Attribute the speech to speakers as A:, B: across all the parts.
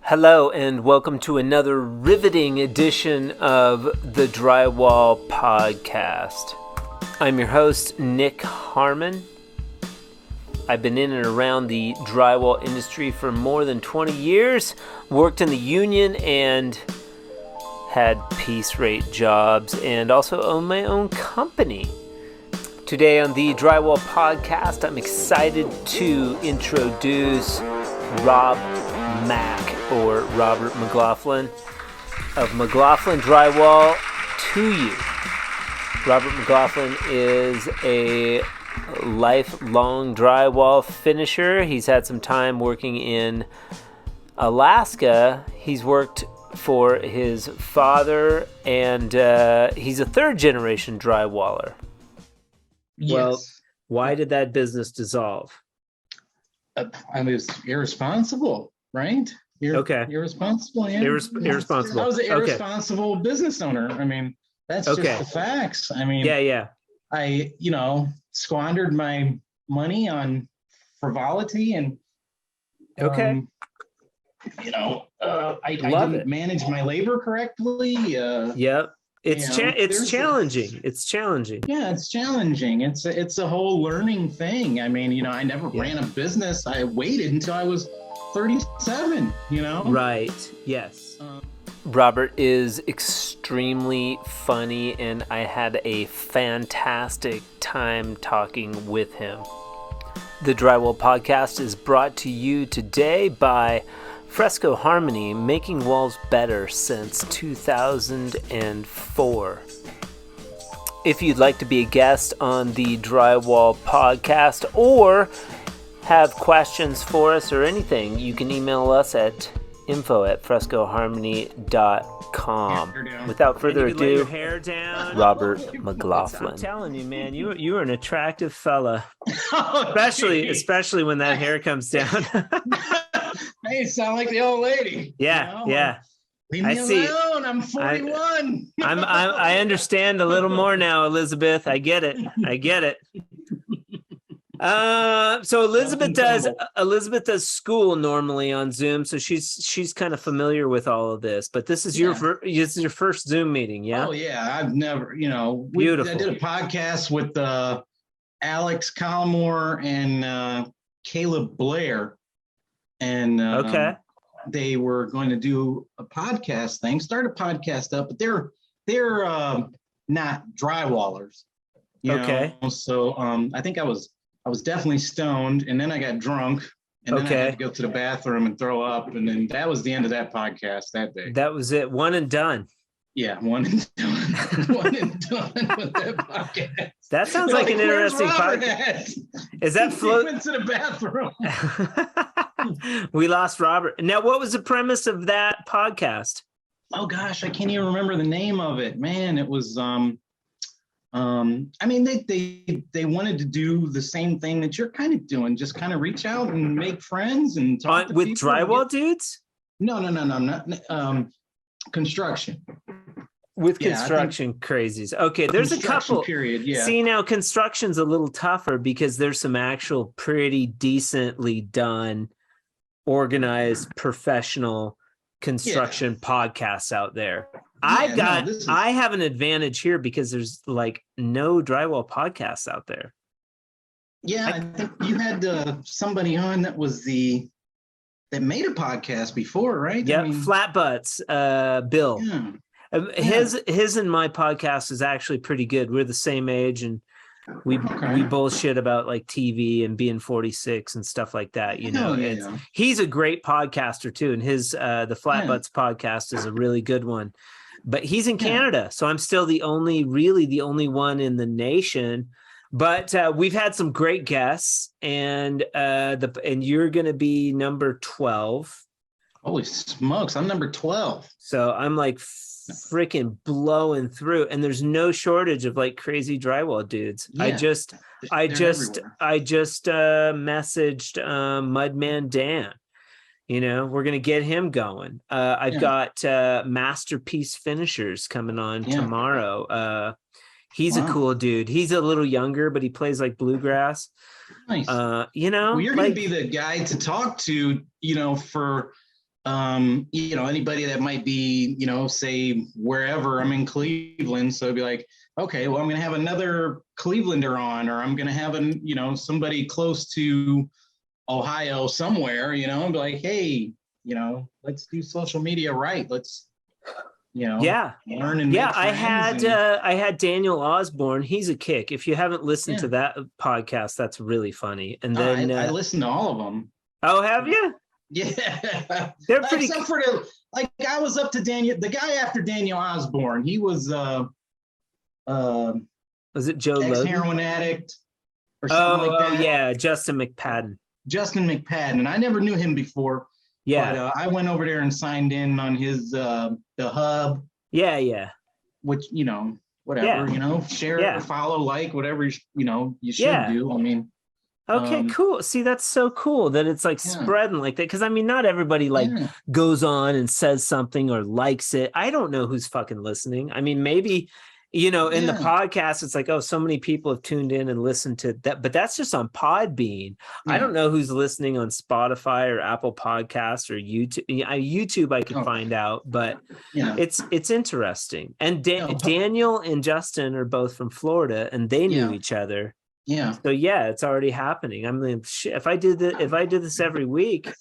A: Hello and welcome to another riveting edition of the Drywall Podcast. I'm your host, Nick Harmon. I've been in and around the drywall industry for more than 20 years, worked in the union and had piece rate jobs, and also own my own company. Today on the Drywall Podcast, I'm excited to introduce Rob Mack, or Robert McLaughlin of McLaughlin Drywall to you. Robert McLaughlin is a lifelong drywall finisher. He's had some time working in Alaska. He's worked for his father, and he's a third generation drywaller.
B: Yes.
A: Well, why did that business dissolve?
B: I was irresponsible, right? Irresponsible, yeah.
A: Irresponsible.
B: I was an irresponsible business owner. I mean, that's just the facts. I mean, I, squandered my money on frivolity and, I didn't manage my labor correctly.
A: Yep. It's challenging. It's challenging.
B: Yeah, it's challenging. It's a whole learning thing. I mean, I never ran a business. I waited until I was 37,
A: Right. Yes. Robert is extremely funny, and I had a fantastic time talking with him. The Drywall Podcast is brought to you today by Fresco Harmony, making walls better since 2004. If you'd like to be a guest on the Drywall Podcast or have questions for us or anything, you can email us at info@frescoharmony.com. Without further ado,
C: hair down.
A: Robert McLaughlin.
C: I'm telling you, man, you are an attractive fella,
A: especially when that hair comes down.
B: Hey, you sound like the old lady.
A: Yeah.
B: Leave me alone. I'm 41.
A: I understand a little more now, Elizabeth. I get it. So Elizabeth does school normally on Zoom, so she's kind of familiar with all of this. But this is your first Zoom meeting, yeah?
B: Oh yeah, I've never,
A: Beautiful.
B: I did a podcast with Alex Collmore and Caleb Blair, and they were going to do a podcast thing, start a podcast up, but they're not drywallers. So I think I was definitely stoned, and then I got drunk, and then I had to go to the bathroom and throw up, and then that was the end of that podcast that day.
A: That was it, one and done.
B: Yeah, one and done. One and done with that podcast.
A: That sounds like an interesting podcast. Is that float?
B: Went to the bathroom.
A: We lost Robert. Now, what was the premise of that podcast?
B: Oh gosh, I can't even remember the name of it. Man, it was I mean, they wanted to do the same thing that you're kind of doing, just kind of reach out and make friends and talk
A: with drywall dudes.
B: No, not construction.
A: With construction crazies. Okay, there's a couple.
B: Period. Yeah.
A: See, now construction's a little tougher because there's some actual pretty decently done, organized, professional construction podcasts out there. I have an advantage here because there's like no drywall podcasts out there.
B: Yeah, I think you had somebody on that made a podcast before, right?
A: Yeah, Flat Butts, Bill.
B: Yeah.
A: His and my podcast is actually pretty good. We're the same age, and we bullshit about like TV and being 46 and stuff like that. He's a great podcaster too, and his the Flat Butts podcast is a really good one. But he's in Canada, so I'm still the only one in the nation. But we've had some great guests, and you're going to be number 12.
B: Holy smokes, I'm number 12.
A: So I'm like freaking blowing through, and there's no shortage of like crazy drywall dudes. I just messaged Mudman Dan. We're gonna get him going. I've got Masterpiece Finishers coming on tomorrow. He's a cool dude. He's a little younger, but he plays like bluegrass.
B: Nice.
A: You know,
B: well, you're going to be the guy to talk to, you know, for anybody that might be, say wherever. I'm in Cleveland, so it'd be like, okay, well, I'm going to have another Clevelander on, or I'm going to have somebody close to Ohio somewhere, and be like, hey, let's do social media right. Let's, learn and make
C: I had Daniel Osborne. He's a kick. If you haven't listened to that podcast, that's really funny. And then
B: I listened to all of them.
C: Oh, have you?
B: Yeah,
C: they're pretty.
B: Except for I was up to Daniel, the guy after Daniel Osborne. He was
C: was it Joe
B: ex-heroin addict or something like that?
C: Oh yeah, Justin McPadden.
B: Justin McPadden, and I never knew him before.
C: Yeah,
B: but, I went over there and signed in on his the hub.
C: Yeah.
B: Which whatever, share, follow, like, whatever you should do. I mean.
C: Okay, cool. See, that's so cool that it's like spreading like that. Because I mean, not everybody goes on and says something or likes it. I don't know who's fucking listening. I mean, maybe, in the podcast, it's like, oh, so many people have tuned in and listened to that, but that's just on Podbean. I don't know who's listening on Spotify or Apple Podcasts or YouTube. YouTube, I can find out, but it's interesting. And Daniel and Justin are both from Florida, and they knew each other.
B: Yeah.
C: So it's already happening. I mean, shit, if I did this every week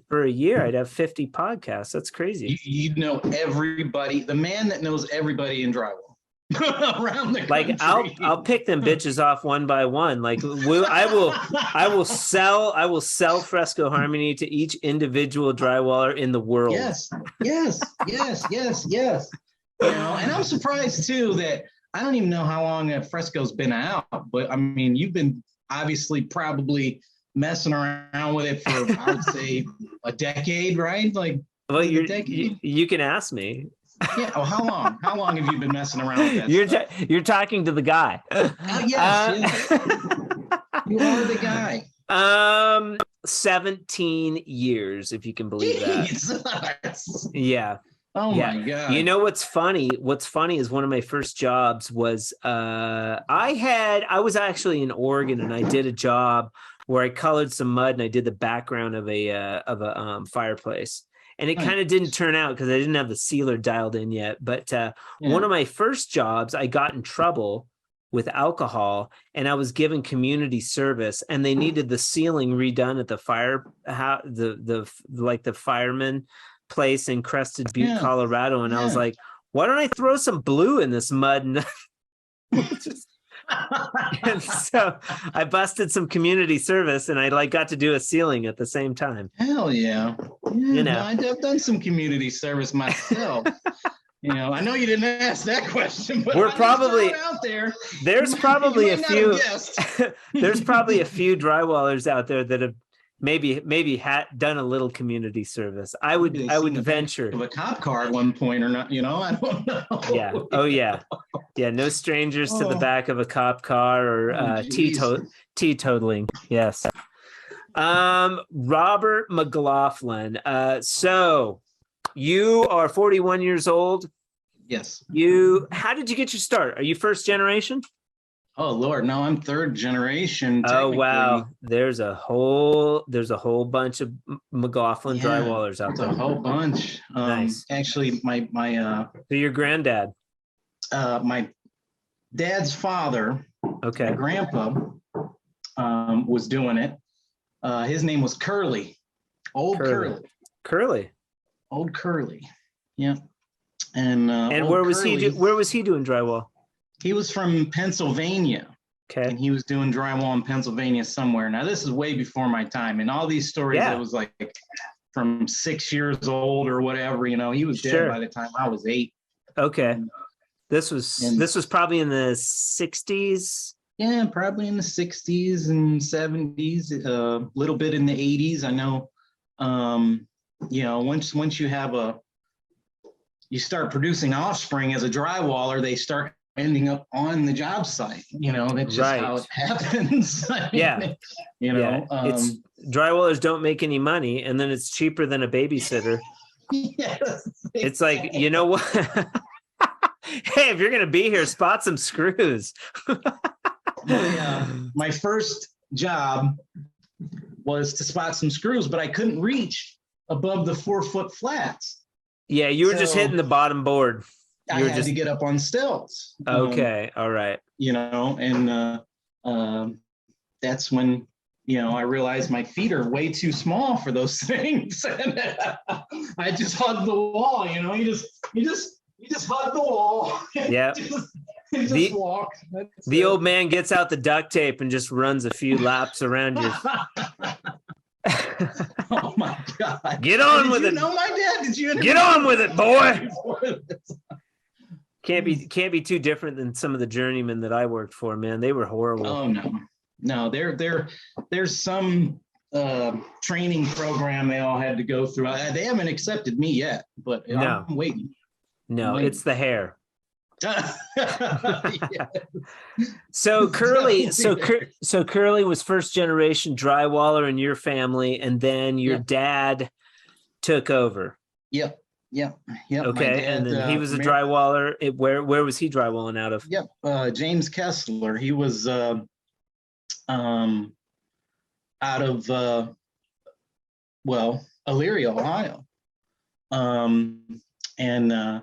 C: for a year, I'd have 50 podcasts. That's crazy.
B: You'd know everybody. The man that knows everybody in drywall around the country.
C: Like I'll pick them bitches off one by one. Like I will sell Fresco Harmony to each individual drywaller in the world.
B: Yes. And I'm surprised too that I don't even know how long Fresco's been out, but I mean, you've been obviously probably messing around with it for, I would say, a decade, right? Like,
C: well, you can ask me.
B: Yeah. Oh, how long? How long have you been messing around with that?
C: You're talking to the guy.
B: Yes. You are the guy.
C: 17 years, if you can believe that. Yeah.
B: Oh my God.
C: You know what's funny? What's funny is one of my first jobs was I was actually in Oregon, and I did a job where I colored some mud and I did the background of a fireplace. And it kind of didn't turn out because I didn't have the sealer dialed in yet. But one of my first jobs, I got in trouble with alcohol, and I was given community service, and they needed the ceiling redone at the the fireman place in Crested Butte, Colorado. And I was like, why don't I throw some blue in this mud? And so I busted some community service, and I got to do a ceiling at the same time.
B: Hell yeah. I've done some community service myself. I know you didn't ask that question, but
C: we're probably
B: out there.
C: There's probably a few there's probably a few drywallers out there that have maybe had done a little community service. I would venture
B: of a cop car at one point or not, I don't know.
C: Yeah. Oh yeah. Yeah. No strangers to the back of a cop car or teetotaling. Yes. Robert McLaughlin. So you are 41 years old.
B: Yes.
C: How did you get your start? Are you first generation?
B: Oh Lord, no, I'm third generation.
C: Oh wow, there's a whole bunch of McLaughlin drywallers out there.
B: There's a whole bunch.
C: Nice.
B: Actually, my
C: So your granddad.
B: My dad's father.
C: Okay.
B: My grandpa was doing it. His name was Curly. Old Curly. Old Curly. Yeah. And
C: where was he doing drywall?
B: He was from Pennsylvania.
C: Okay.
B: And he was doing drywall in Pennsylvania somewhere. Now, this is way before my time. And all these stories, I was like from 6 years old or whatever, he was dead by the time I was 8.
C: Okay. This was probably in the 60s.
B: Yeah, probably in the 60s and 70s, a little bit in the 80s. I know, once you start producing offspring as a drywaller, they start ending up on the job site. That's just how it happens.
C: It's drywallers don't make any money, and then it's cheaper than a babysitter.
B: Yes.
C: It's like, you know what? Hey, if you're going to be here, spot some screws.
B: My first job was to spot some screws, but I couldn't reach above the 4-foot flats.
C: Yeah, you were just hitting the bottom board.
B: I had to get up on stilts.
C: Okay, all right.
B: And that's when, I realized my feet are way too small for those things. And I just hugged the wall, you just hug the wall.
C: Yeah.
B: just walk.
C: The old man gets out the duct tape and just runs a few laps around you.
B: Oh my God.
C: Get on with it.
B: No, my dad, did you
C: get on with it, boy? Can't be too different than some of the journeymen that I worked for, man. They were horrible.
B: Oh no, there's some training program they all had to go through. They haven't accepted me yet, but
C: no.
B: I'm waiting.
C: No, it's the hair.
B: Yeah.
C: So Curly was first generation drywaller in your family, and then your dad took over.
B: Yep.
C: Okay, and then he was a drywaller. Where was he drywalling out of?
B: Yep, James Kessler. He was out of Elyria, Ohio, and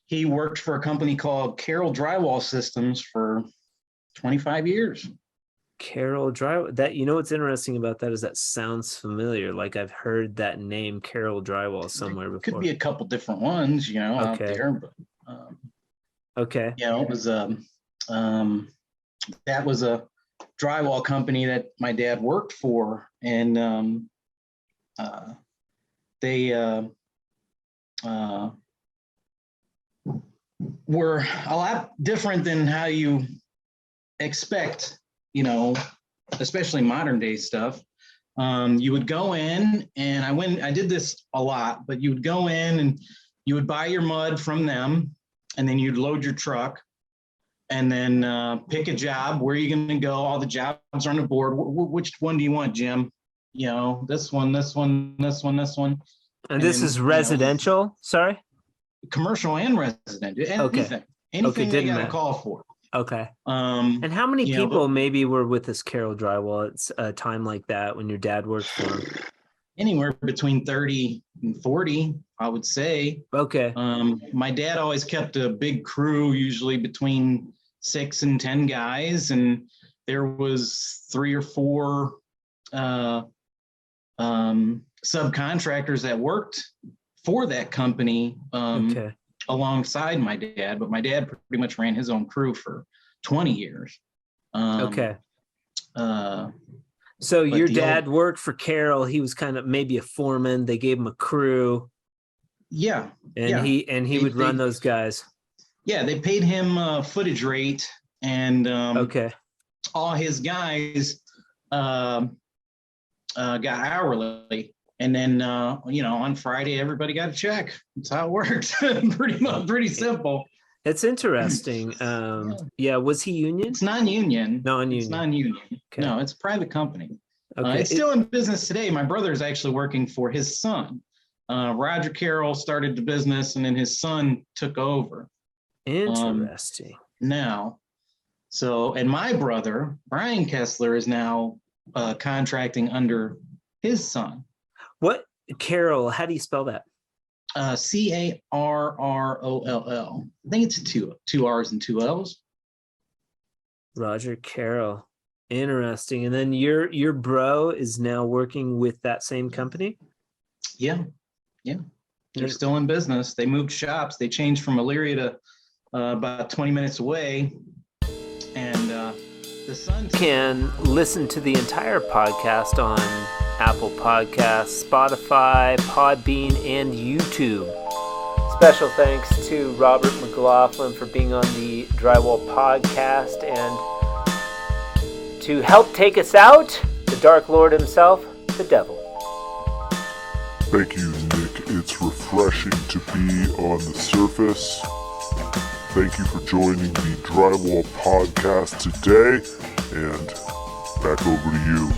B: he worked for a company called Carroll Drywall Systems for 25 years.
C: Carroll Drywall. That, what's interesting about that is that sounds familiar. Like I've heard that name, Carroll Drywall, somewhere before.
B: Could be a couple different ones, out there. But,
C: okay.
B: It was that was a drywall company that my dad worked for, and they were a lot different than how you expect, especially modern day stuff. You would go in, and I did this a lot, but you would go in and you would buy your mud from them, and then you'd load your truck, and then pick a job. Where are you going to go? All the jobs are on the board. Which one do you want, Jim? This one, this one, this one, this one.
C: And this is residential? Sorry?
B: Commercial and residential. Anything they got a call for.
C: Okay. And how many people maybe were with this Carroll Drywall at a time like that when your dad worked for him?
B: Anywhere between 30 and 40, I would say.
C: Okay.
B: My dad always kept a big crew, usually between 6 and 10 guys, and there was 3 or 4 subcontractors that worked for that company alongside my dad, but my dad pretty much ran his own crew for 20 years.
C: So your dad worked for Carroll. He was kind of maybe a foreman. They gave him a crew.
B: Yeah.
C: And he would run those guys.
B: Yeah, they paid him a footage rate, and all his guys got hourly. And then, on Friday, everybody got a check. That's how it works. Pretty simple.
C: It's interesting. Was he union?
B: It's non-union.
C: Non-union.
B: It's non-union.
C: Okay.
B: No, it's a private company.
C: Okay.
B: It's still in business today. My brother is actually working for his son. Roger Carroll started the business, and then his son took over.
C: Interesting.
B: And my brother, Brian Kessler, is now contracting under his son.
C: What? Carroll, how do you spell that?
B: Carroll. I think it's two R's and 2 L's.
C: Roger Carroll. Interesting. And then your bro is now working with that same company?
B: Yeah. They're still in business. They moved shops. They changed from Elyria to about 20 minutes away. And the son
A: can listen to the entire podcast on Apple Podcasts, Spotify, Podbean, and YouTube. Special thanks to Robert McLaughlin for being on the Drywall Podcast, and to help take us out, the Dark Lord himself, the Devil.
D: Thank you, Nick. It's refreshing to be on the surface. Thank you for joining the Drywall Podcast today, and back over to you.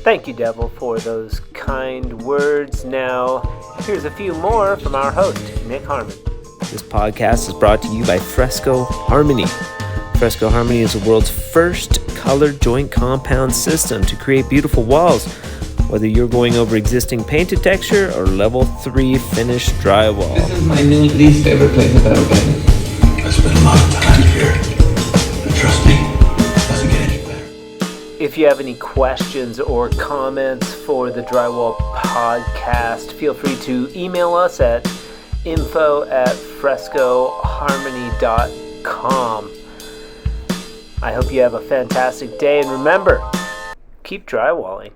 A: Thank you, Devil, for those kind words. Now, here's a few more from our host, Nick Harmon. This podcast is brought to you by Fresco Harmony. Fresco Harmony is the world's first color joint compound system to create beautiful walls whether you're going over existing painted texture or level 3 finished drywall.
E: This is my new least favorite place I've ever been. I spent a lot of time here. But trust me, it doesn't get any better.
A: If you have any questions or comments for the Drywall Podcast, feel free to email us at info@frescoharmony.com. I hope you have a fantastic day, and remember, keep drywalling.